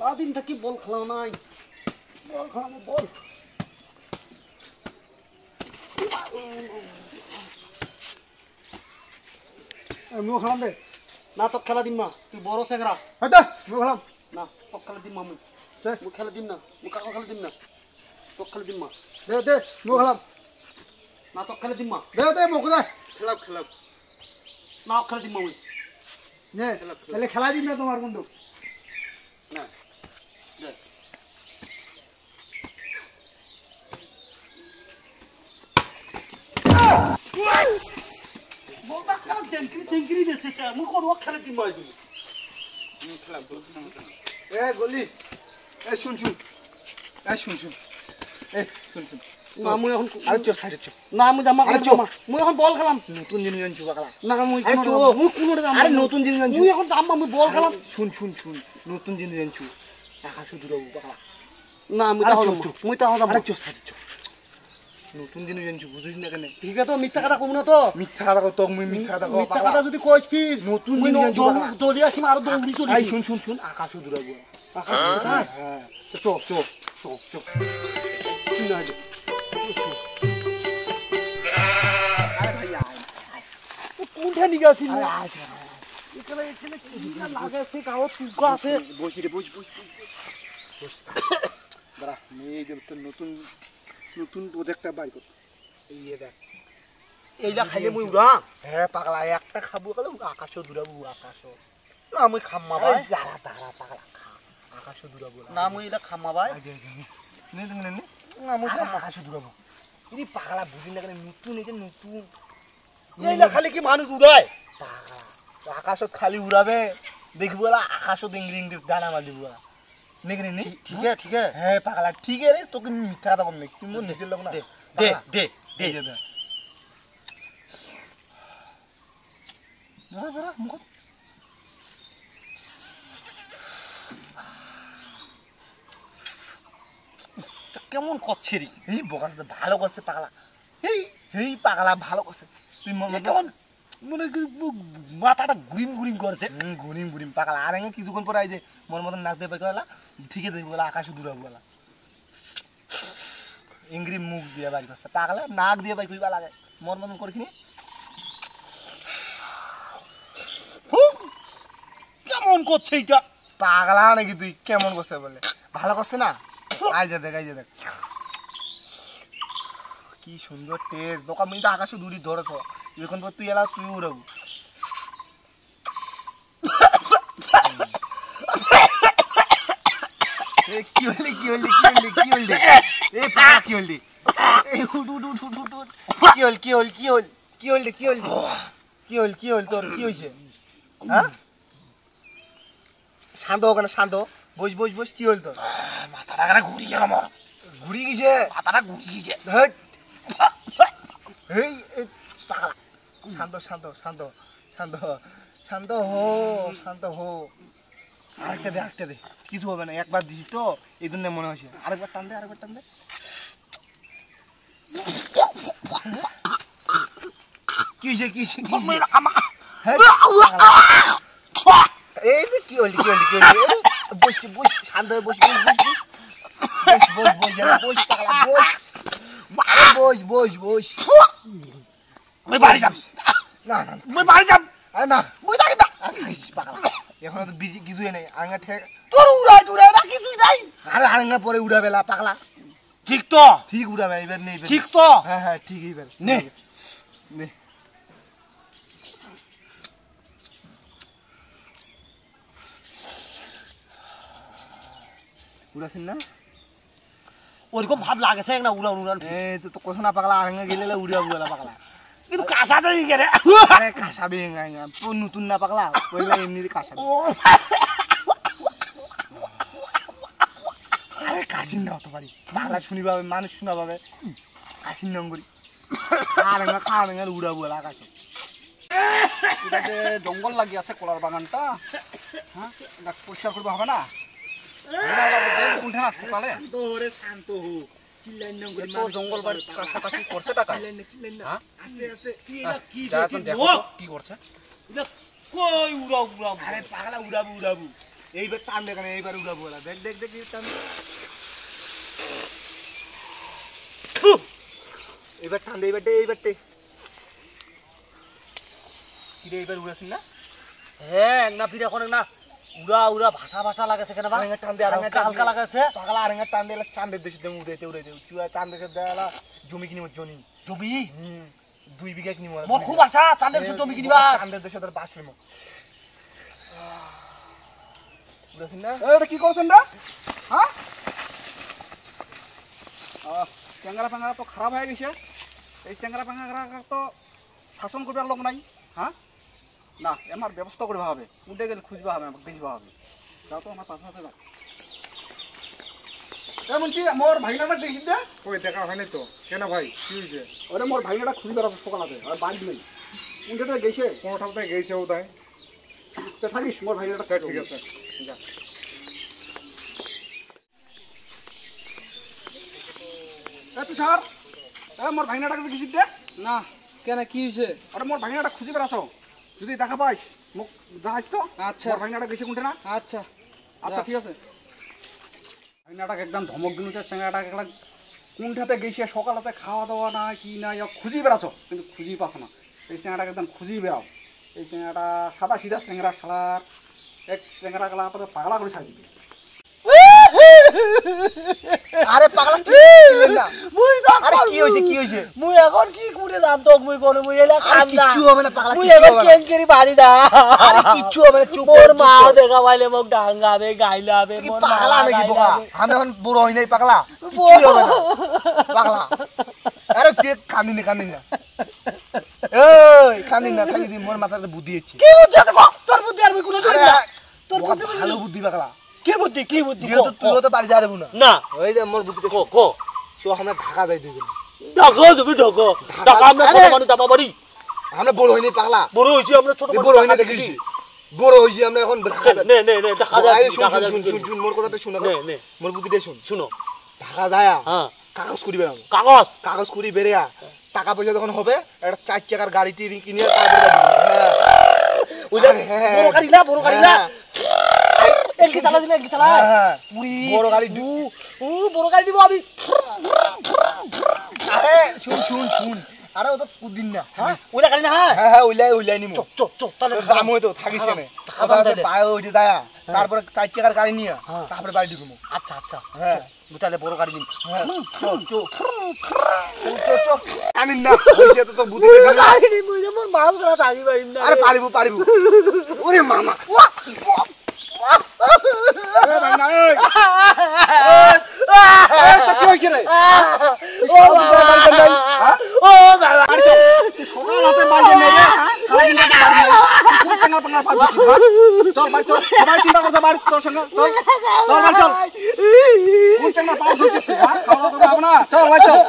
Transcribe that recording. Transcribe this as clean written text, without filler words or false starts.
দাও দিন থাকি বল খেলাও নাই বল খেলাম বল মুখ খেলাম দে না তো খেলা দিম না তুই বড় চেংরা মুখ খেলাম না তো খেলা দিম আমি মুখ খেলা দিম না মুখ কাকা খেলা দিম না তো খেলা দিম দে দে মুখ খেলাম না তো খেলা দিম দে মুখ দে খেলাম খেলাম না খেলা দিম আমি নে তাহলে খেলা দিম না তোমার বন্ধু না দে বলটা খেলা টেঙ্কিরি দেছে মুখ কোন খেলা দিম আই দিম খেলাম এ গলি এ শুন শুন এ শুন শুন এ শুন শুন না মুই এখন আরে চো সাইডে চো না মুই জামা জামা মুই এখন বল খেলাম নতুন জিনিস আনছু বাকলা না মুই কোন জামা আরে নতুন জিনিস আনছু মুই এখন জামা মুই বল খেলাম শুন শুন শুন নতুন জিনিস আনছু টাকা শুধু রবু বাকলা না মুই তাও যাম আরে চো সাইডে চো নতুন জিনিস আনছু বুঝিস না কেন ঠিক আছে তো মিথ্যা কথা কম না তো মিথ্যা কথা তো মুই মিথ্যা কথা যদি কইস ফির নতুন মুই জিনিস আনছু দৌড়ি আসিম আর দৌড়ি চলি আই শুন শুন শুন আকাশ শুধু রবু হ্যাঁ চো চো চো চো শুন আগে কোনটা নিগাছি আরে এখানে কি লাগে সে গাও তুগা আছে বসি রে বস বস বস বড়া মেয়ে যে তো নতুন নতুন প্রজেক্টটা বাই কর এই দেখ এইলা খাইলে মুই উড়াম হ্যাঁ পাগলা একটা খাবো গেল আকাশও দূরাবো আকাশও না মুই খাম্মা ভাই দাঁড়া দাঁড়া পাগলা খা আকাশও দূরাবো না মুই এটা খাম্মা ভাই নে নে নে না মুই খাম্মা আকাশও দূরাবো এই পাগলা বুঝি না কেন নতুন এই যে নতুন এইলা খালি কি মানুষ উড়ায় পাগলা আকাশত খালি উড়াবে দেখবো আকাশত ইংরি ইংরি দানা মার দিব নেকি নে ঠিক আছে হ্যাঁ পাগলা ঠিক আছে রে তোকে মিথ্যা কথা কম নাকি তুমি নিজের লোক না দে দে দে দে ধরা ধরা মুখ কেমন করছে রে এই বকাস ভালো করছে পাগলা এই এই পাগলা ভালো করছে তুই মনে কেমন মনে মাথাটা গুরিম গুরিম করছে ঘুরিম ঘুরিম পাগলা আর কিছুক্ষণ পরে যে মন মতন নাক দিয়ে পাই গেলা ঠিক আছে বলা আকাশে দূরাবো বলা ইংরি মুখ দিয়ে বাড়ি করছে পাগলা নাক দিয়ে বাই কইবা লাগে মন মতন করে কিনে কেমন করছে এটা পাগলা নাকি তুই কেমন করছে বলে ভালো করছে না আই যা দেখ কি সুন্দর টেস্ট দোকান মিনিট আকাশে দূরি ধরেছ এখন পর তুই এলা তুই উড়াবো কি হলি এই পাগলা কি হলি এই উঠ কি হল তোর কি হইছে হ্যাঁ শান্ত ওখানে শান্ত বস কি হল তোর মাথাটা কেন ঘুরি গেল আমার ঘুরি গেছে মাথাটা ঘুরি গেছে এই পাগলা শান্ত হো আরেকটা দে কিছু হবে না একবার দিছি তো এই জন্য মনে হচ্ছে আরেকবার টান দে কি হয়েছে এই যে কি হলি বস শান্ত হয়ে বস আমি বাড়ি যাব না আমি বাড়ি যাব আরে না মুই থাকি না পাগলা এখন তো কিছুই নেই আঙ্গা ঠেক তোর উড়াই না কিছুই নাই আরে আঙ্গা পরে উড়াবেলা পাগলা ঠিক তো ঠিক উড়াবে এবার নেই ঠিক তো হ্যাঁ ঠিক এবার নে উড়াছেন না ওরকম ভাব লাগেছে না উড়ান এই তো কথা না পাগলা আঙ্গা গেলে উড়াবো পাগলা কিন্তু কাঁচা দেবি কে রে আরে কাঁচা বেঙ্গা নতুন না পাগলা কইলা এমনি কাঁচা আরে কাশিন না হতে পারি পাগলা শুনি পাবে মানুষ শোনা পাবে কাশিন নাম করি খাওয়া উড়াবো আকাশে এটাতে জঙ্গল লাগি আছে কলার বাগানটা হ্যাঁ এটা পরিষ্কার করবে হবে না কোনটা সকালে শান্ত হো রে শান্ত হো চিল্লাই না করে তো জঙ্গল বাড়ি কাছাকাছি করছে টাকা চিল্লাই না হ্যাঁ আস্তে আস্তে কি দেখো কি করছে কই উড়াবু আরে পাগলা উড়াবু এইবার টান দেখানে এইবার উড়াবু ওরা দেখ টান এইবার টান দে এইবার কি রে এইবার উড়াছিস না হ্যাঁ না ফিরে এখন না উড়া ভাষা লাগাছে কেন আরেঙ্গা টান দে আরেঙ্গা হালকা লাগাছে পাগলা আরেঙ্গা টান দে চাঁদের দেশে দেম উড়াইতে তুই চাঁদ দেখে দেলা জমি কিনিব জমি 2 বিঘা কিনিব মোর খুব আশা চাঁদের দেশে জমি কিনিবা চাঁদের দেশে তোর বাস নিব উড়াছিস না এটা কি করছেন না হ্যাঁ চ্যাংরা প্যাংরা তো খারাপ হয়ে গেছে এই চ্যাংরা প্যাংরা তো শাসন করবার লোক নাই হ্যাঁ না আমার ব্যবস্থা করবা হবে উঠে গেলে খুঁজবা হবে আমাকে দেখবা হবে যাও তো আমার পাশে যাও বলছি মোর ভাইনাটা দেখিস না ওই দেখা হয়নি তো কেন ভাই কি হয়েছে ওরে মোর ভাইনাটা খুঁজে বেড়াচ্ছে সকালে আর বাড়ি নেই উঠে গেছে কোনোটাতে গেছে ও তাই তো থাকিস মোর ভাইনাটা ঠিক আছে যা তুষার মোর ভাইনাটাকে দেখিস দে না কেন কি হইছে আরে মোর ভাইনাটা খুঁজে বেড়াছ যদি দেখা পাইস মোক জানাইস তো আচ্ছা। মোর ভাইনাটা গেছে কোনটা না আচ্ছা আচ্ছা ঠিক আছে ভাইনাটাকে একদম ধমক দিনুতে চেঙ্গাটাকে একদম কোনটাতে গেছে সকালেতে খাওয়া দাওয়া না কি না খুঁজি বেড়াছ কিন্তু খুঁজি পাস না এই চেঙ্গাটাকে একদম খুঁজি বেড়াও এই চেঙ্গাটা সাদা সিধা চেঙ্গা সালার এক চেঙ্গা গেলা পাগলা করে ছাড় দিবি আরে পাগলা চিল্লেন না মুই তো আরে কি হইছে মুই এখন কি করে জান তো মুই কোন মুই এলা কাম না কিচ্ছু হবে না পাগলা মুই এখন কেঙ্কেরি বাড়ি দা আরে কিচ্ছু হবে না চুপ মোর মা দেখা পাইলে মোক ডাঙ্গাবে গাইলাবে কি মোর পাগলা নাকি বোকা আমি এখন বড় হই নাই পাগলা কিচ্ছু বড়। হবে না পাগলা আরে তুই কান্দিন না এই কান্দিন না থাকি দি মোর মাথাতে বুদ্ধি আছে কি বুদ্ধি আছে ক? তোর বুদ্ধি আর মুই কোন জানি না তোর তোর বুদ্ধি ভালো বুদ্ধি পাগলা কি বুদ্ধি যেহেতু তুই তো বাড়ি যাবো না না ওই যে মোর বুদ্ধিটা ক তো আমরা ঢাকা যাই দুই ঢাকা তুমি ঢাকা ঢাকা আমরা আরে! ছোট মানুষ যাবা বাড়ি আমরা বড় হই নাই পাগলা বড় হইছি আমরা ছোট বড় হই নাই দেখিস বড় হইছি আমরা এখন ঢাকা যাই নে ঢাকা যা আরে শুন ঢাকা যা শুন শুন শুন মোর কথাটা শুন নে নে মোর বুদ্ধিটা শুন শুনো ঢাকা যায় হ্যাঁ কাগজ করি বেড়াবো কাগজ কাগজ করি বেরিয়া টাকা পয়সা যখন হবে একটা 4 চাকার গাড়িটি কিনে তারপরে ওইটা বড় গাড়ি না এলকি চালা দিলে এলকি চালা হ্যাঁ পুরি বড় গাড়ি ও বড় গাড়ি দিব আমি আরে শুন আরে ও তো কুদিন না হ্যাঁ ওইটা গাড়ি না হ্যাঁ হ্যাঁ ওইলাই নিমু চো তাহলে দাম হইতো থাকিস কেন খাবার দে দে। পায়ে ওইটা দায়া তারপরে 4 চাকার গাড়ি নিয়ে তারপরে বাড়ি ঢুকবো আচ্ছা হ্যাঁ তাহলে বড় গাড়ি নিন চো কানিন না হইছে তো বুদ্ধি গাড়ি নিন মুই মোর মাল করা থাকি পাইম না আরে পারিবো ওরে মামা এ ভাইনা এই তো কি হইছে রে ও বাবা ও বাবা সকাল হাতে বাইরে নেই রে সারা দিন রাতে বাড়ি নেই কোন চেঙ্গা পাঙ্গা পাস দিছিস চল ভাই চল সবাই চিন্তা করতে বাড়ি তোর সঙ্গে চল ভাই চল কোন চেঙ্গা পাস দিছিস হ্যাঁ খাওয়া দাওয়া হবে না চল ভাই চল